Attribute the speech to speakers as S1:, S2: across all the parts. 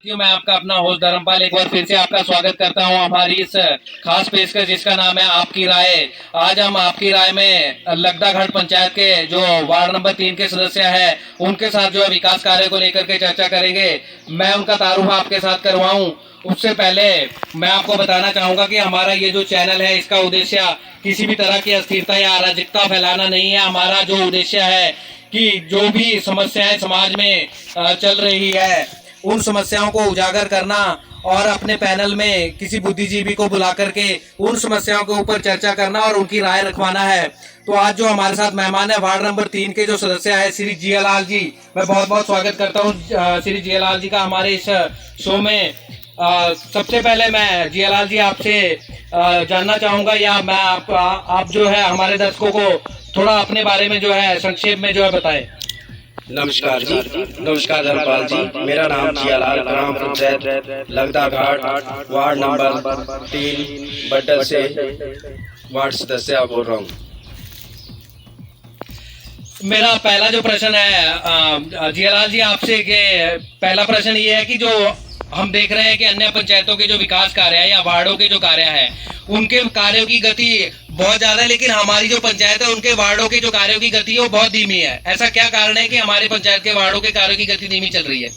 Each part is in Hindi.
S1: साथियों, मैं आपका अपना होस्ट धर्मपाल एक बार फिर से आपका स्वागत करता हूं हमारी इस खास पेशकश जिसका नाम है आपकी राय। आज हम आपकी राय में लगदाघाट पंचायत के जो वार्ड नंबर 3 के सदस्य हैं उनके साथ जो है विकास कार्य को लेकर के चर्चा करेंगे। मैं उनका तारुफ आपके साथ करवाऊं उससे पहले मैं आपको बताना चाहूंगा कि हमारा ये जो चैनल है इसका उद्देश्य किसी भी तरह की अस्थिरता या अराजकता फैलाना नहीं है। हमारा जो उद्देश्य है कि जो भी समस्याएं समाज में चल रही है उन समस्याओं को उजागर करना और अपने पैनल में किसी बुद्धिजीवी को बुला करके उन समस्याओं के ऊपर चर्चा करना और उनकी राय रखवाना है। तो आज जो हमारे साथ मेहमान है वार्ड नंबर 3 के जो सदस्य है श्री जियालाल जी, मैं बहुत बहुत स्वागत करता हूँ श्री जियालाल जी का हमारे इस शो में। सबसे पहले मैं जियालाल जी आपसे जानना चाहूंगा या मैं आप जो है हमारे दर्शकों को थोड़ा अपने बारे में जो है संक्षेप में जो है बताएं।
S2: नमस्कार जी, नमस्कार धर्मपाल जी। मेरा नाम जियालाल, ग्राम पंचायत लगदाघाट, वार्ड नंबर 3 बड्डल से वार्ड सदस्य बोल रहा हूँ।
S1: मेरा पहला जो प्रश्न है जियालाल जी आपसे के पहला प्रश्न ये है कि जो हम देख रहे हैं कि अन्य पंचायतों के जो विकास कार्य है या वार्डों के जो कार्य है उनके कार्यों की गति बहुत ज्यादा है, लेकिन हमारी जो पंचायत है उनके वार्डों के जो कार्यों की गति है वो बहुत धीमी है। ऐसा क्या कारण है कि हमारे पंचायत के वार्डों के कार्यों की गति धीमी चल रही है?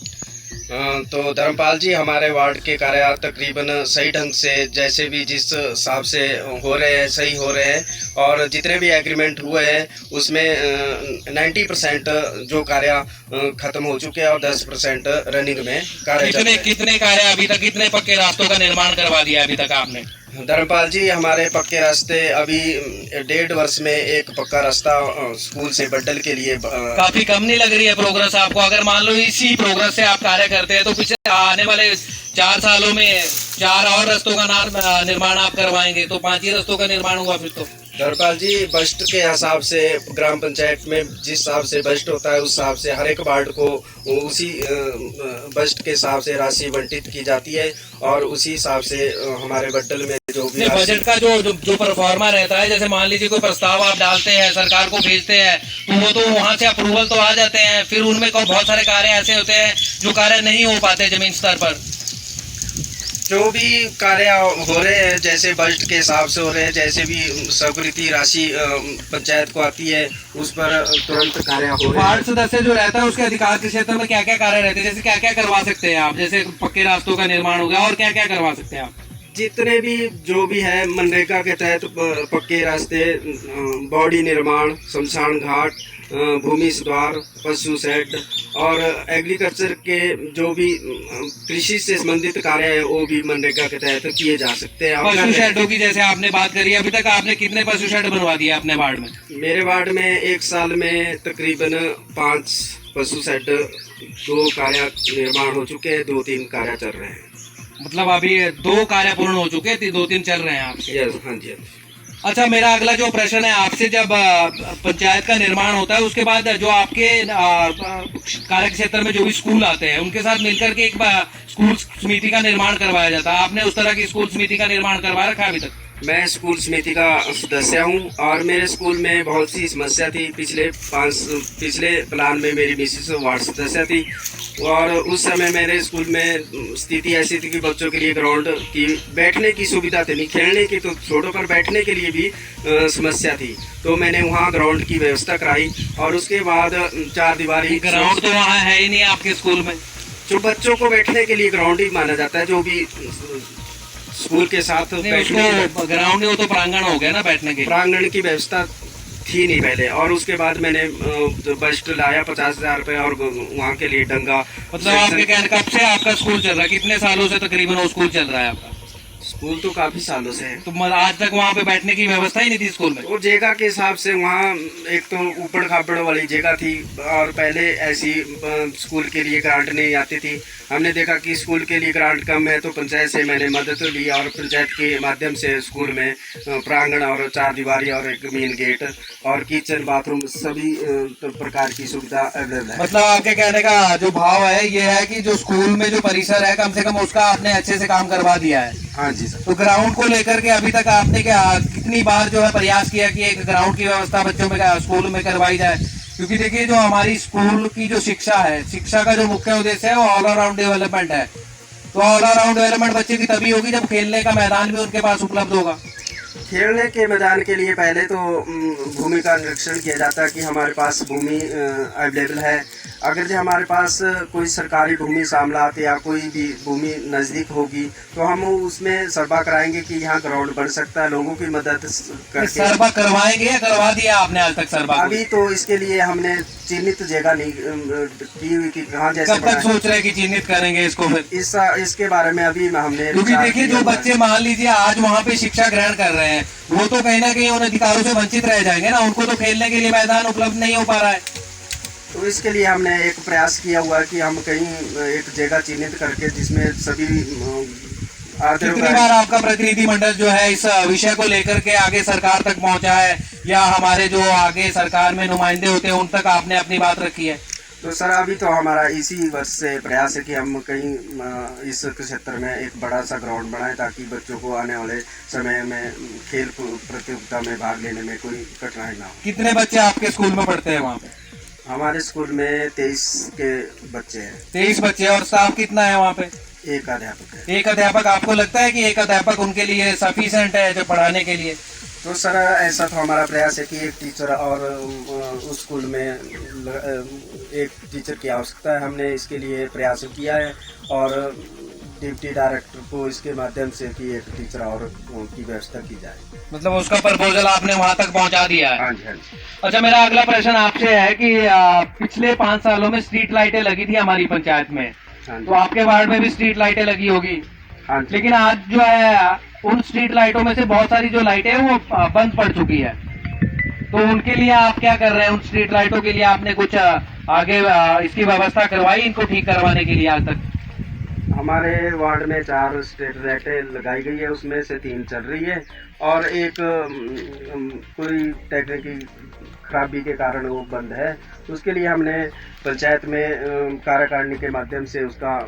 S2: तो धर्मपाल जी, हमारे वार्ड के कार्य तकरीबन सही ढंग से जैसे भी जिस हिसाब से हो रहे हैं सही हो रहे हैं, और जितने भी एग्रीमेंट हुए हैं उसमें 90% जो कार्य खत्म हो चुके हैं और 10% रनिंग में कार्य।
S1: कितने कार्य अभी तक, कितने पक्के रास्तों का निर्माण करवा दिया अभी तक आपने?
S2: धर्मपाल जी, हमारे पक्के रास्ते अभी 1.5 वर्ष में एक पक्का रास्ता स्कूल से बड्डल के लिए
S1: काफी कम नहीं लग रही है प्रोग्रेस आपको? अगर मान लो इसी प्रोग्रेस से आप कार्य करते हैं तो पिछले आने वाले 4 सालों में 4 और रास्तों का निर्माण आप करवाएंगे तो 5 ही रास्तों का निर्माण हुआ फिर तो।
S2: धर्मपाल जी, बजट के हिसाब से ग्राम पंचायत में जिस हिसाब से बजट होता है उस हिसाब से हर एक वार्ड को उसी बजट के हिसाब से राशि बंटित की जाती है और उसी हिसाब से हमारे बड्डल में जो भी
S1: बजट का जो परफॉर्मा रहता है, जैसे मान लीजिए कोई प्रस्ताव आप डालते हैं सरकार को भेजते हैं तो वो तो वहाँ से अप्रूवल तो आ जाते हैं, फिर उनमें बहुत सारे कार्य ऐसे होते हैं जो कार्य नहीं हो पाते जमीन स्तर पर।
S2: जो भी कार्य हो रहे हैं जैसे बजट के हिसाब से हो रहे हैं, जैसे भी स्वीकृति राशि पंचायत को आती है उस पर तुरंत कार्य हो रहे हैं।
S1: वार्ड सदस्य जो रहता है उसके अधिकार के क्षेत्र में क्या क्या कार्य रहते हैं? जैसे क्या क्या करवा सकते हैं आप? जैसे पक्के रास्तों का निर्माण हो गया, और क्या क्या करवा सकते हैं आप?
S2: जितने भी जो भी है मनरेगा के तहत पक्के रास्ते, बॉडी निर्माण, शमशान घाट, भूमि सुधार, पशु शेड और एग्रीकल्चर के जो भी कृषि से संबंधित कार्य है वो भी मनरेगा के तहत किए जा सकते हैं।
S1: पशु शेडों की जैसे आपने बात करी, अभी तक आपने कितने पशु शेड बनवा दिए अपने वार्ड में?
S2: मेरे वार्ड में 1 साल में तकरीबन 5 पशु शेड, 2 कार्य निर्माण हो चुके हैं, 2-3 कार्य चल रहे हैं।
S1: मतलब अभी 2 कार्य पूर्ण हो चुके हैं, 2-3 चल रहे हैं आपके?
S2: हाँ जी।
S1: अच्छा, मेरा अगला जो प्रश्न है आपसे, जब पंचायत का निर्माण होता है उसके बाद जो आपके कार्य क्षेत्र में जो भी स्कूल आते हैं उनके साथ मिलकर के एक स्कूल समिति का निर्माण करवाया जाता है। आपने उस तरह की स्कूल समिति का निर्माण करवा रखा है अभी तक?
S2: मैं स्कूल समिति का सदस्य हूं और मेरे स्कूल में बहुत सी समस्या थी। पिछले प्लान में मेरी मिसेस वार्ड सदस्य थी और उस समय मेरे स्कूल में स्थिति ऐसी थी कि बच्चों के लिए ग्राउंड की बैठने की सुविधा थी, नहीं खेलने की तो छोड़ो पर बैठने के लिए भी समस्या थी। तो मैंने वहाँ ग्राउंड की व्यवस्था कराई और उसके बाद 4 दीवारी।
S1: ग्राउंड तो वहाँ है ही नहीं आपके स्कूल में?
S2: जो बच्चों को बैठने के लिए ग्राउंड ही माना जाता है, जो भी स्कूल के साथ
S1: बैठने ग्राउंड नहीं, वो तो प्रांगण हो गया ना बैठने के।
S2: प्रांगण की व्यवस्था थी नहीं पहले, और उसके बाद मैंने बजट लाया 50,000 रुपये और वहाँ के लिए डंगा।
S1: मतलब आपके कहने कब से आपका स्कूल चल रहा है? कितने सालों से तकरीबन वो स्कूल चल रहा है आपका?
S2: स्कूल तो काफी सालों से है।
S1: तो आज तक वहाँ पे बैठने की व्यवस्था ही नहीं थी स्कूल में?
S2: वो जगह के हिसाब से वहाँ एक तो ऊपड़ खापड़ वाली जगह थी और पहले ऐसी स्कूल के लिए ग्रांट नहीं आती थी। हमने देखा कि स्कूल के लिए ग्रांट कम है तो पंचायत से मैंने मदद ली और पंचायत के माध्यम से स्कूल में प्रांगण और 4 दीवारी और एक मेन गेट और किचन बाथरूम सभी प्रकार की सुविधा अवेलेबल है।
S1: मतलब आपके कहने का जो भाव है ये है कि जो स्कूल में जो परिसर है कम से कम उसका आपने अच्छे से काम करवा दिया है?
S2: हाँ जी सर।
S1: तो ग्राउंड को लेकर के अभी तक आपने कितनी बार जो है प्रयास किया कि एक ग्राउंड की व्यवस्था बच्चों में स्कूल में करवाई जाए? क्योंकि देखिए जो हमारी स्कूल की जो शिक्षा है, शिक्षा का जो मुख्य उद्देश्य है वो ऑल अराउंड डेवलपमेंट है। तो ऑल अराउंड डेवलपमेंट बच्चे की तभी होगी जब खेलने का मैदान भी उनके पास उपलब्ध होगा।
S2: खेलने के मैदान के लिए पहले तो भूमि का निरीक्षण किया जाता है कि हमारे पास भूमि अवेलेबल है। अगर जो हमारे पास कोई सरकारी भूमि सामलात या कोई भी भूमि नज़दीक होगी तो हम उसमें सर्वा कराएंगे कि यहाँ ग्राउंड बन सकता है, लोगों की मदद करके।
S1: सर्वा करवाएंगे या करवा दिया आपने आज तक सर्वा?
S2: अभी तो इसके लिए हमने चिन्हित जगह नहीं की हुई कि कहाँ जैसे।
S1: कब तक सोच रहे हैं कि चिन्हित करेंगे इसको फिर?
S2: इसके बारे में अभी हमने,
S1: क्योंकि देखिए जो बच्चे मान लीजिए आज वहाँ पे शिक्षा ग्रहण कर रहे हैं वो तो कहीं ना कहीं उन अधिकारों से वंचित रह जाएंगे ना, उनको तो खेलने के लिए मैदान उपलब्ध नहीं हो पा रहा है।
S2: तो इसके लिए हमने एक प्रयास किया हुआ है कि हम कहीं एक जगह चिन्हित करके जिसमें सभी
S1: कितनी बार आपका प्रतिनिधिमंडल जो है इस विषय को लेकर के आगे सरकार तक पहुंचा है या हमारे जो आगे सरकार में नुमाइंदे होते हैं उन तक आपने अपनी बात रखी है?
S2: तो सर अभी तो हमारा इसी वर्ष से प्रयास है कि हम कहीं इस क्षेत्र में एक बड़ा सा ग्राउंड बनाएं ताकि बच्चों को आने वाले समय में खेल प्रतियोगिता में भाग लेने में कोई कठिनाई ना हो।
S1: कितने बच्चे आपके स्कूल में पढ़ते हैं वहाँ पे?
S2: हमारे स्कूल में 23 के बच्चे हैं।
S1: 23 बच्चे, और स्टाफ कितना है वहाँ पे?
S2: एक अध्यापक है।
S1: एक अध्यापक। आपको लगता है कि एक अध्यापक उनके लिए सफिशिएंट है जो पढ़ाने के लिए?
S2: तो सर ऐसा तो हमारा प्रयास है कि एक टीचर और उस स्कूल में एक टीचर की आवश्यकता है। हमने इसके लिए प्रयास किया है और डिप्टी डायरेक्टर को इसके माध्यम से कि एक टीचर और की व्यवस्था की जाए।
S1: मतलब उसका प्रपोजल आपने वहाँ तक पहुँचा दिया है?
S2: हाँ जी, हाँ जी।
S1: अच्छा, मेरा अगला प्रश्न आपसे है कि पिछले 5 सालों में स्ट्रीट लाइटें लगी थी हमारी पंचायत में, तो आपके वार्ड में भी स्ट्रीट लाइटें लगी होगी।
S2: हाँ,
S1: लेकिन आज जो है उन स्ट्रीट लाइटों में से बहुत सारी जो लाइटें हैं वो बंद पड़ चुकी है, तो उनके लिए आप क्या कर रहे हैं? उन स्ट्रीट लाइटों के लिए आपने कुछ आगे इसकी व्यवस्था करवाई इनको ठीक करवाने के लिए? आज तक
S2: हमारे वार्ड में 4 स्ट्रीट लाइटें लगाई गई है, उसमें से 3 चल रही है और एक कोई टेक्निकल खराबी के कारण वो बंद है। उसके लिए हमने पंचायत में कार्यकारिणी के माध्यम से उसका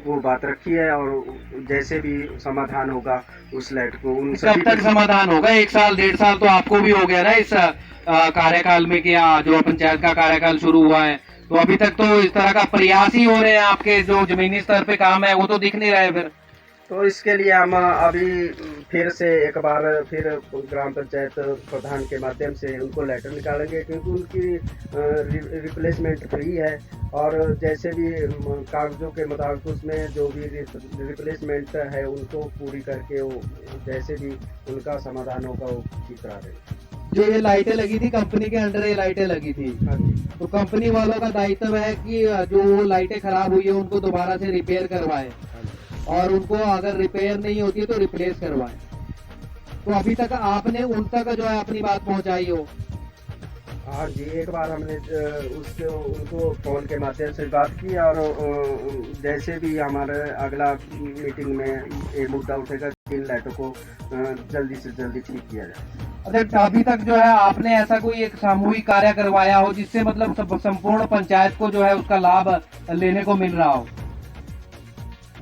S2: वो बात रखी है और जैसे भी समाधान होगा उस लाइट को उन
S1: कब तक समाधान होगा? 1 साल 1.5 साल तो आपको भी हो गया ना इस कार्यकाल में, कि जो पंचायत का कार्यकाल शुरू हुआ है, तो अभी तक तो इस तरह का प्रयास ही हो रहे हैं। आपके जो जमीनी स्तर पे काम है वो तो दिख नहीं रहे फिर।
S2: तो इसके लिए हम अभी फिर से एक बार फिर ग्राम पंचायत प्रधान के माध्यम से उनको लेटर निकालेंगे क्योंकि उनकी रिप्लेसमेंट फ्री है और जैसे भी कागजों के मुताबिक उसमें जो भी रिप्लेसमेंट है उनको पूरी करके वो जैसे भी उनका समाधान होगा वो ठीक करा देंगे।
S1: जो ये लाइटें लगी थी कंपनी के अंडर, ये लाइटें लगी थी, तो कंपनी वालों का दायित्व है कि जो लाइटें खराब हुई है उनको दोबारा से रिपेयर करवाएं और उनको अगर रिपेयर नहीं होती है तो रिप्लेस करवाएं। तो अभी तक आपने उन तक जो है अपनी बात पहुंचाई हो?
S2: हाँ जी, एक बार हमने उनको फोन के माध्यम से बात की और जैसे भी हमारे अगला मीटिंग में ये मुद्दा उठेगा कि इन लाइटों को जल्दी से जल्दी ठीक किया जाए।
S1: अच्छा, अभी तक जो है आपने ऐसा कोई एक सामूहिक कार्य करवाया हो जिससे मतलब संपूर्ण पंचायत को जो है उसका लाभ लेने को मिल रहा हो?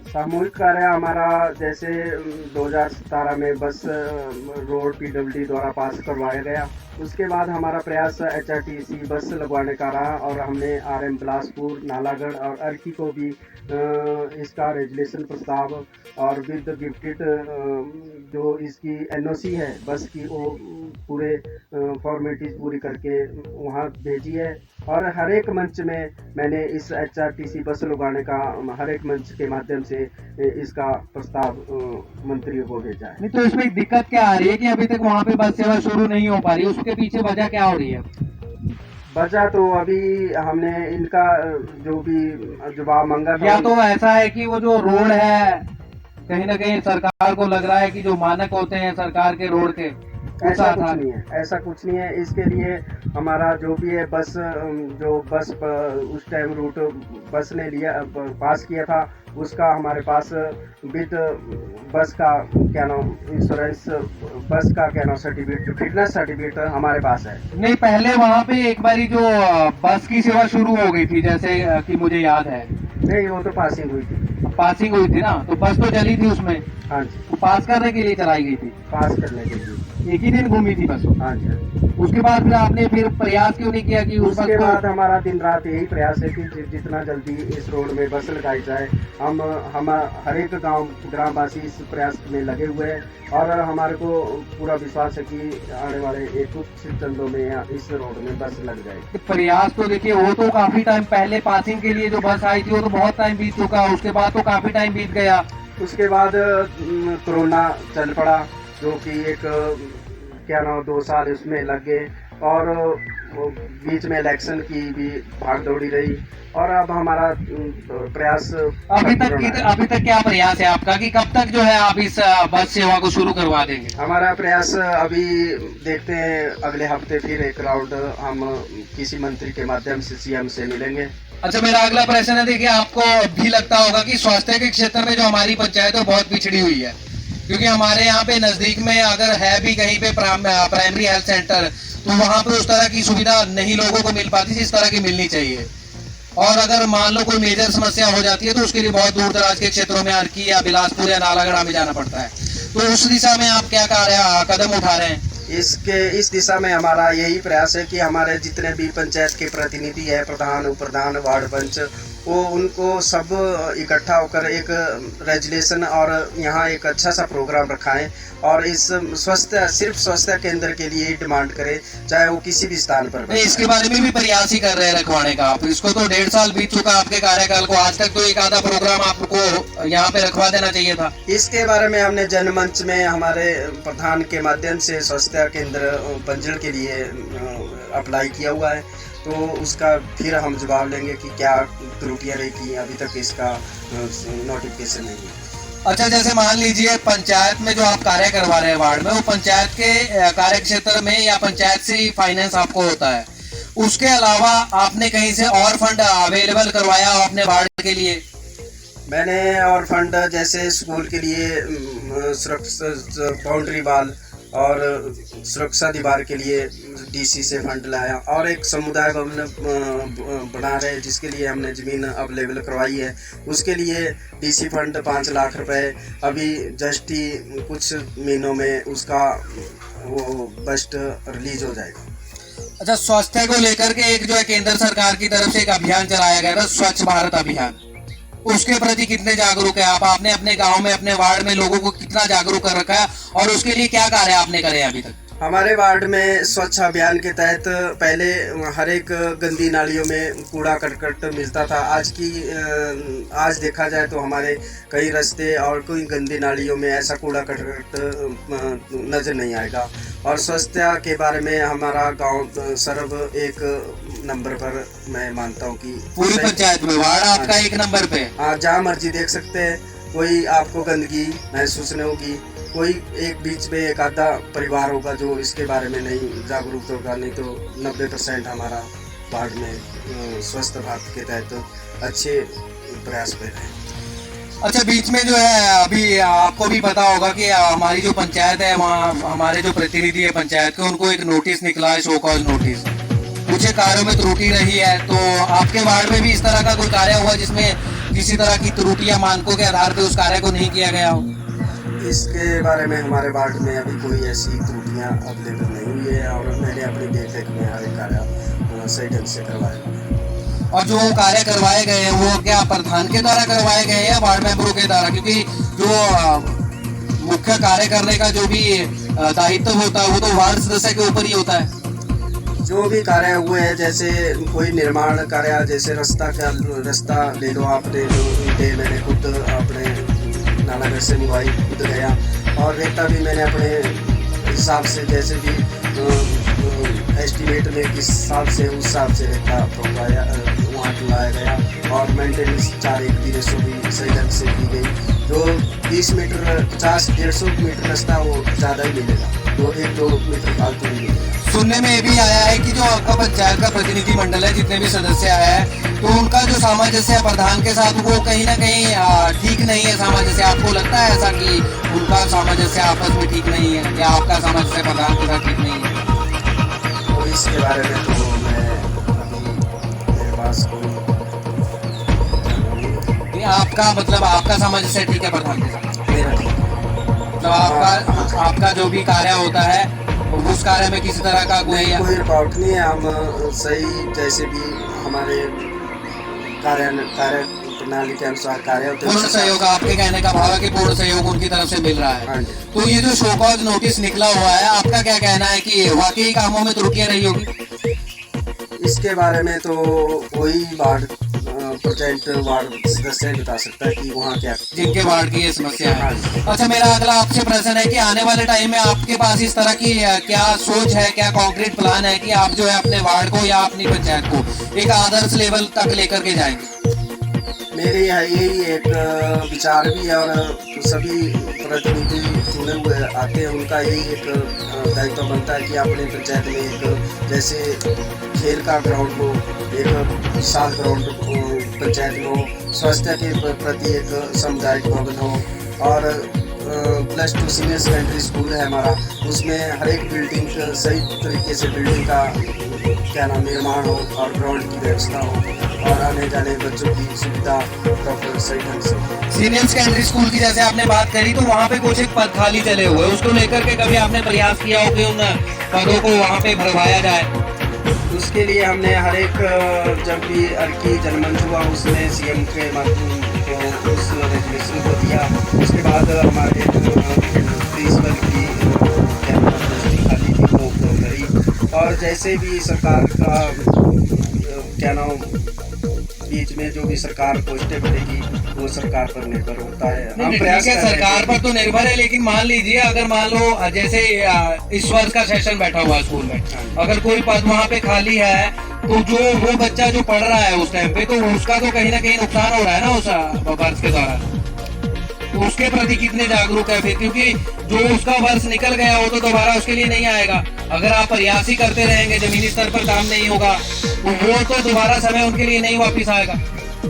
S2: सामूहिक कार्य हमारा जैसे 2017 में बस रोड PWD द्वारा पास करवाया गया, उसके बाद हमारा प्रयास HRTC बस लगवाने का रहा और हमने RM बिलासपुर, नालागढ़ और अर्की को भी इसका रेजुलेशन प्रस्ताव और विद गिफ्टेड जो इसकी NOC है बस की वो पूरे फॉर्मेलिटीज पूरी करके वहाँ भेजी है और हर एक मंच में मैंने इस HRTC बस लगाने का हर एक मंच के माध्यम से इसका प्रस्ताव मंत्रियों को भेजा है।
S1: नहीं तो इसमें दिक्कत क्या आ रही है कि अभी तक वहाँ पे बस सेवा शुरू नहीं हो पा रही, उसके पीछे वजह क्या हो रही है?
S2: वजह तो अभी हमने इनका जो भी जवाब मांगा था,
S1: या तो ऐसा है कि वो जो रोड है कहीं ना कहीं सरकार को लग रहा है कि जो मानक होते हैं सरकार के रोड के,
S2: ऐसा कुछ नहीं है, ऐसा कुछ नहीं है। इसके लिए हमारा जो भी है बस जो बस उस टाइम रूट बस ने लिया पास किया था उसका हमारे पास विद बस का क्या नाम इंश्योरेंस बस का क्या नाम सर्टिफिकेट फिटनेस सर्टिफिकेट हमारे पास है।
S1: नहीं, पहले वहाँ पे एक बारी जो बस की सेवा शुरू हो गई थी जैसे कि मुझे याद है।
S2: नहीं, वो तो पासिंग हुई थी।
S1: पासिंग हुई थी ना, तो बस तो चली थी उसमें।
S2: हाँ जी,
S1: तो पास करने के लिए चलाई गई थी।
S2: पास करने के लिए।
S1: एक ही दिन घूमी थी बस?
S2: हाँ जी, हाँ जी।
S1: उसके बाद फिर आपने फिर प्रयास क्यों नहीं किया कि उस बस
S2: उसके
S1: को?
S2: बाद हमारा दिन रात यही प्रयास है कि जितना जल्दी इस रोड में बस लगाई जाए। हम हर एक ग्रामवासी इस प्रयास में लगे हुए हैं और हमारे को पूरा विश्वास है कि आने वाले एक कुछ चंदों में इस रोड में बस लग जाएगी।
S1: प्रयास तो देखिए, वो तो काफी टाइम पहले पासिंग के लिए जो बस आई थी वो तो बहुत टाइम बीत चुका, उसके बाद तो काफी टाइम बीत गया।
S2: उसके बाद कोरोना चल पड़ा, जो कि एक क्या नाम 2 साल उसमें लग गए और वो बीच में इलेक्शन की भी भाग दौड़ी रही और अब हमारा प्रयास
S1: अभी तक क्या प्रयास है आपका कि कब तक जो है आप इस बस सेवा को शुरू करवा देंगे?
S2: हमारा प्रयास अभी देखते हैं, अगले हफ्ते फिर एक राउंड हम किसी मंत्री के माध्यम से सीएम से मिलेंगे।
S1: अच्छा, मेरा अगला प्रश्न है, देखिए आपको भी लगता होगा कि स्वास्थ्य के क्षेत्र में जो हमारी पंचायत है बहुत पिछड़ी हुई है, क्योंकि हमारे यहाँ पे नजदीक में अगर है भी कहीं पे प्राइमरी हेल्थ सेंटर तो वहाँ पे उस तरह की सुविधा नहीं लोगों को मिल पाती जिस तरह की मिलनी चाहिए। और अगर मान लो कोई मेजर समस्या हो जाती है तो उसके लिए बहुत दूर दराज के क्षेत्रों में अर्की या बिलासपुर या नालागढ़ में जाना पड़ता है। तो उस दिशा में आप क्या कदम उठा रहे हैं?
S2: इस दिशा में हमारा यही प्रयास है कि हमारे जितने भी पंचायत के प्रतिनिधि है, प्रधान, उप प्रधान, वार्ड पंच, वो उनको सब इकट्ठा होकर एक रेजुलेशन और यहाँ एक अच्छा सा प्रोग्राम रखाएं और इस सिर्फ स्वास्थ्य केंद्र के लिए ही डिमांड करें, चाहे वो किसी भी स्थान पर।
S1: इसके बारे में भी प्रयास ही कर रहे हैं रखवाने का आप? इसको तो 1.5 साल बीत चुका आपके कार्यकाल को, आज तक तो एक आधा प्रोग्राम आपको यहाँ पे रखवा देना चाहिए था।
S2: इसके बारे में हमने जनमंच में हमारे प्रधान के माध्यम से स्वास्थ्य केंद्र पंजड़ के लिए अप्लाई किया हुआ है, तो उसका फिर हम जवाब लेंगे कि क्या त्रुटियां रही कि अभी तक इसका नोटिफिकेशन नहीं है।
S1: अच्छा, जैसे मान लीजिए पंचायत में जो आप कार्य करवा रहे हैं वार्ड में, वो पंचायत के कार्य क्षेत्र में या पंचायत से ही फाइनेंस आपको होता है, उसके अलावा आपने कहीं से और फंड अवेलेबल करवाया हो अपने वार्ड के लिए?
S2: मैंने और फंड जैसे स्कूल के लिए बाउंड्री वाल और सुरक्षा दीवार के लिए डीसी से फंड लाया और एक समुदाय भवन बना रहे जिसके लिए हमने ज़मीन अवेलेबल करवाई है, उसके लिए डीसी फंड 5 लाख रुपए अभी जस्ट ही कुछ महीनों में उसका वो बस्ट रिलीज हो जाएगा।
S1: अच्छा, स्वास्थ्य को लेकर के एक जो है केंद्र सरकार की तरफ से एक अभियान चलाया गया था, स्वच्छ भारत अभियान, उसके प्रति कितने जागरूक है आप? आपने अपने गांव में, अपने वार्ड में लोगों को कितना जागरूक कर रखा है और उसके लिए क्या कार्य आपने करे अभी तक?
S2: हमारे वार्ड में स्वच्छ अभियान के तहत पहले हर एक गंदी नालियों में कूड़ा करकट मिलता था। आज देखा जाए तो हमारे कई रास्ते और कोई गंदी नालियों में ऐसा कूड़ा करकट नजर नहीं आएगा और स्वच्छता के बारे में हमारा गांव सर्व एक नंबर पर मैं मानता हूं कि
S1: पूरी पंचायत में वार्ड आपका 1 नंबर पे।
S2: हाँ, जहाँ मर्जी देख सकते हैं, कोई आपको गंदगी महसूस नहीं होगी। कोई एक बीच में एक आधा परिवार होगा जो इसके बारे में नहीं जागरूक होगा, नहीं तो 90% हमारा वार्ड में स्वस्थ भारत के तहत अच्छे प्रयास पे रहे।
S1: अच्छा, बीच में जो है अभी आपको भी पता होगा कि हमारी जो पंचायत है वहाँ हमारे जो प्रतिनिधि है पंचायत के, उनको एक नोटिस निकला है, शो कॉज नोटिस, कुछ कार्यों में त्रुटि रही है। तो आपके वार्ड में भी इस तरह का कोई कार्य हुआ जिसमें किसी तरह की त्रुटियां मानकों के आधार पर उस कार्य को नहीं किया गया हो?
S2: इसके बारे में हमारे वार्ड में अभी कोई ऐसी त्रुटियां अवेलेबल नहीं हुई है और मैंने अपनी देखरेख में हर एक कार्य सही ढंग से करवाया।
S1: और जो कार्य करवाए गए हैं वो क्या प्रधान के द्वारा करवाए गए हैं या वार्ड मेंबरों के द्वारा? क्योंकि जो मुख्य कार्य करने का जो भी दायित्व होता है वो तो वार्ड सदस्य के ऊपर ही होता है।
S2: जो भी कार्य हुए हैं, जैसे कोई निर्माण कार्य, जैसे रास्ता ले लो आपने, मैंने खुद अपने नालागढ़ से मुंबई खुद गया और रेता भी मैंने अपने हिसाब से, जैसे भी एस्टिमेट में किस हिसाब से उस हिसाब से रेता पहुँचाया, वहाँ लाया गया और मेंटेनेंस 4-1 रेसो भी सही ढंग से की गई। जो 20 मीटर 50-150 मीटर रास्ता वो ज़्यादा ही मिलेगा, तो 1-2 मीटर फालतू ही मिलेगा।
S1: सुनने में ये भी आया है कि जो आपका पंचायत का प्रतिनिधि मंडल है, जितने भी सदस्य हैं, तो उनका जो सामंजस्य है प्रधान के साथ वो कहीं ना कहीं ठीक नहीं है सामंजस्य। आपको लगता है ऐसा कि उनका सामंजस्य आपस में ठीक नहीं है या आपका सामंजस्य प्रधान के साथ ठीक नहीं है?
S2: तो इसके बारे में तो मैं अभी मेरे पास कोई
S1: आपका मतलब आपका सामंजस्य ठीक है प्रधान के साथ?
S2: मेरा ठीक है।
S1: तो आपका जो भी कार्य होता है उस कार्य में किसी तरह का
S2: नहीं, कोई रुकावट नहीं है। हम सही जैसे भी हमारे कार्य प्रणाली के अनुसार कार्य होते हैं।
S1: पूर्ण सहयोग, आपके कहने का भाव है कि पूर्ण सहयोग उनकी तरफ से मिल रहा है।
S2: हाँ जी।
S1: तो ये जो शो कॉज नोटिस निकला हुआ है, आपका क्या कहना है कि वाकई कामों में त्रुटियां रही होगी?
S2: इसके बारे में तो वही वार्ड सदस्य बता सकता है कि वहाँ क्या,
S1: जिनके वार्ड की ये समस्या है। अच्छा, मेरा अगला आपसे प्रश्न है कि आने वाले टाइम में आपके पास इस तरह की क्या सोच है, क्या कॉन्क्रीट प्लान है कि आप जो है अपने वार्ड को या अपनी पंचायत को एक आदर्श लेवल तक लेकर के जाएंगे?
S2: मेरे यहाँ यही एक विचार भी है और सभी प्रतिनिधि चुने हुए आते हैं, उनका यही एक दायित्व बनता है कि अपने पंचायत में एक जैसे खेल का ग्राउंड हो, एक विशाल ग्राउंड पंचायत में हो, स्वास्थ्य के प्रति एक सामुदायिक भवन हो और +2 सीनियर सेकेंडरी स्कूल है हमारा, उसमें हर एक बिल्डिंग सही तरीके से बिल्डिंग का निर्माण हो और ग्राउंड की व्यवस्था हो और आने जाने बच्चों की सुविधा प्रॉपर सही ढंग से।
S1: सीनियर सेकेंडरी स्कूल की जैसे आपने बात करी, तो वहाँ पे कुछ एक पद खाली चले हुए, उसको लेकर के कभी आपने प्रयास किया हो कि उन पदों को वहाँ पे भरवाया जाए?
S2: उसके लिए हमने हर एक जब भी अर्की जनमंच हुआ उसमें सीएम के माध्यम को उस रेजोल्यूशन को दिया। उसके बाद हमारे प्रिंसिपल की खाली थी वो करी और जैसे भी सरकार का बीच में जो भी सरकार पोस्टें मिलेगी वो सरकार पर निर्भर होता है। हम प्रयास कर रहे हैं।
S1: सरकार पर तो निर्भर है, लेकिन मान लीजिए अगर मान लो जैसे इस वर्ष का सेशन बैठा हुआ है स्कूल में, अगर कोई पद वहाँ पे खाली है तो जो वो बच्चा जो पढ़ रहा है उस टाइम पे, तो उसका तो कहीं ना कहीं नुकसान हो रहा है ना उस वर्ष के दौरान। तो उसके प्रति कितने जागरूक है फिर, क्योंकि जो उसका वर्ष निकल गया वो तो दोबारा उसके लिए नहीं आएगा। अगर आप प्रयास ही करते रहेंगे, जमीनी स्तर पर काम नहीं होगा, तो वो तो दोबारा समय उनके लिए नहीं वापिस आएगा।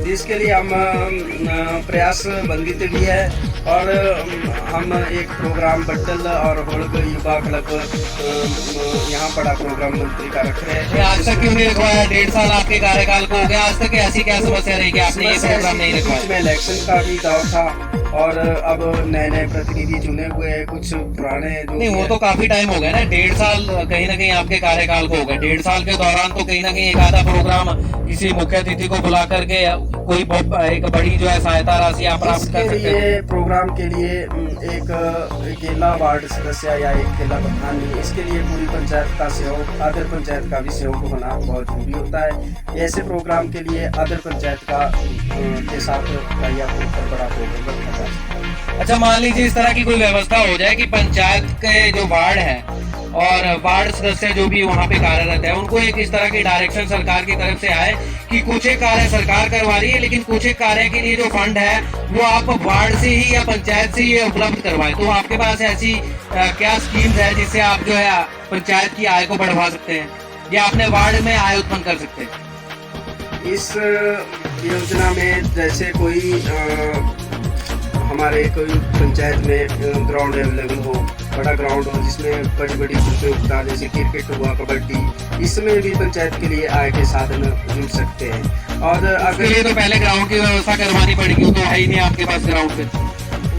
S2: इसके लिए हम प्रयास बंदित भी है और हम एक प्रोग्राम बट्टल और होड़ग युवा क्लब यहाँ बड़ा प्रोग्राम मंत्री का रख रहे हैं।
S1: आज तक क्यों नहीं रखवाया? 1.5 साल आपके कार्यकाल को हो गया, आज तक ऐसी क्या समस्या रही कि आपने ये प्रोग्राम नहीं रखवाया?
S2: में इलेक्शन का भी दौर था और अब नए प्रतिनिधि चुने हुए हैं, कुछ पुराने जो
S1: नहीं, वो तो काफी टाइम हो गया ना, 1.5 साल कहीं ना कहीं आपके कार्यकाल को हो गया। 1.5 साल के दौरान तो कहीं ना कहीं एक आधा प्रोग्राम किसी मुख्य अतिथि को बुला करके कोई एक बड़ी जो है सहायता राशि आप प्राप्त कर सकते हैं।
S2: प्रोग्राम के लिए एक अकेला वार्ड सदस्य या एक अकेला प्रधान नहीं, इसके लिए पूरी पंचायत का सहयोग, आदर पंचायत का भी सहयोग होना बहुत जरूरी होता है। ऐसे प्रोग्राम के लिए आदर पंचायत का के साथ बड़ा प्रोग्राम रखा जा सकता है।
S1: अच्छा, मान लीजिए इस तरह की कोई व्यवस्था हो जाए कि पंचायत के जो वार्ड है और वार्ड सदस्य जो भी वहाँ पे कार्यरत है, उनको एक इस तरह की डायरेक्शन सरकार की तरफ से आए कि कुछ एक कार्य सरकार करवा रही है, लेकिन कुछ एक कार्य के लिए जो फंड है वो आप वार्ड से ही या पंचायत से ही उपलब्ध करवाएं। तो आपके पास ऐसी क्या स्कीम्स है जिससे आप जो है पंचायत की आय को बढ़वा सकते हैं या अपने वार्ड में आय उत्पन्न कर सकते हैं?
S2: इस योजना में जैसे कोई हमारे कोई पंचायत में ग्राउंड अवेलेबल हो, बड़ा ग्राउंड हो जिसमें बड़ी बड़ी प्रतियोगिता जैसे क्रिकेट हुआ, कबड्डी, इसमें भी पंचायत के लिए आय के साधन जुड़ सकते हैं। और
S1: अगर ये तो पहले ग्राउंड की व्यवस्था करवानी पड़ेगी, वो तो है ही नहीं आपके पास ग्राउंड पे।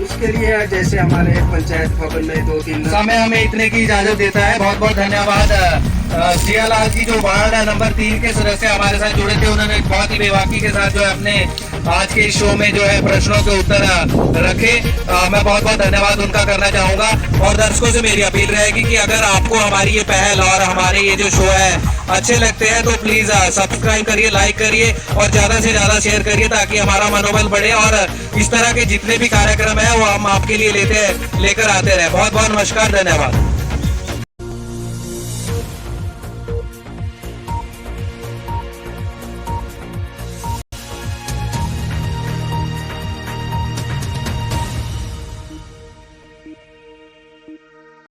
S2: उसके लिए जैसे हमारे पंचायत भवन में 2-3
S1: समय हमें इतने की इजाजत देता है। बहुत बहुत धन्यवाद। जियालाल जी जो वार्ड नंबर 3 के सदस्य हमारे साथ जुड़े थे, उन्होंने बहुत ही बेबाकी के साथ जो है अपने आज के शो में जो है प्रश्नों के उत्तर रखे। मैं बहुत बहुत धन्यवाद उनका करना चाहूंगा और दर्शकों से मेरी अपील रहेगी कि अगर आपको हमारी ये पहल और हमारे ये जो शो है अच्छे लगते हैं तो प्लीज सब्सक्राइब करिए, लाइक करिए और ज्यादा से ज्यादा शेयर करिए ताकि हमारा मनोबल बढ़े और इस तरह के जितने भी कार्यक्रम है वो हम आपके लिए लेकर आते रहे। बहुत बहुत नमस्कार, धन्यवाद।